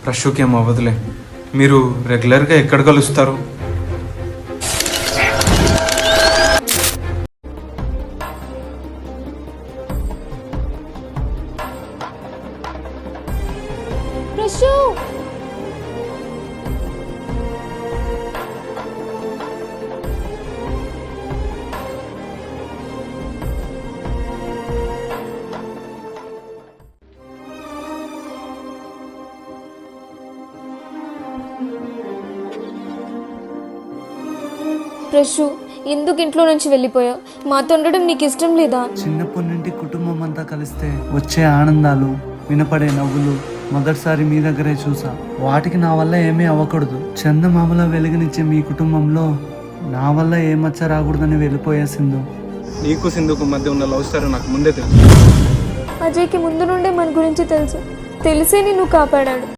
ప్రశుకి ఏం అవ్వదులే. మీరు రెగ్యులర్గా ఎక్కడ కలుస్తారు? ప్రశు ప్రశు ఎందుకు ఇంట్లో నుంచి వెళ్ళిపోయావు? మాతో ఉండడం నీకు ఇష్టం లేదా? చిన్నప్పటి నుండి కుటుంబం అంతా కలిస్తే వచ్చే ఆనందాలు, వినపడే నవ్వులు మొదటిసారి మీ దగ్గరే చూసా. వాటికి నా వల్ల ఏమీ అవ్వకూడదు. చందమామల వెలుగునిచ్చే మీ కుటుంబంలో నా వల్ల ఏ మచ్చ రాకూడదని వెళ్ళిపోయా సింధు. నీకు సింధుకు మధ్య ఉన్న లవ్ స్టోరీ నాకు ముందే తెలుసు. అజయ్కి ముందు నుండే మన గురించి తెలుసు. తెలిసే నిన్ను కాపాడాడు.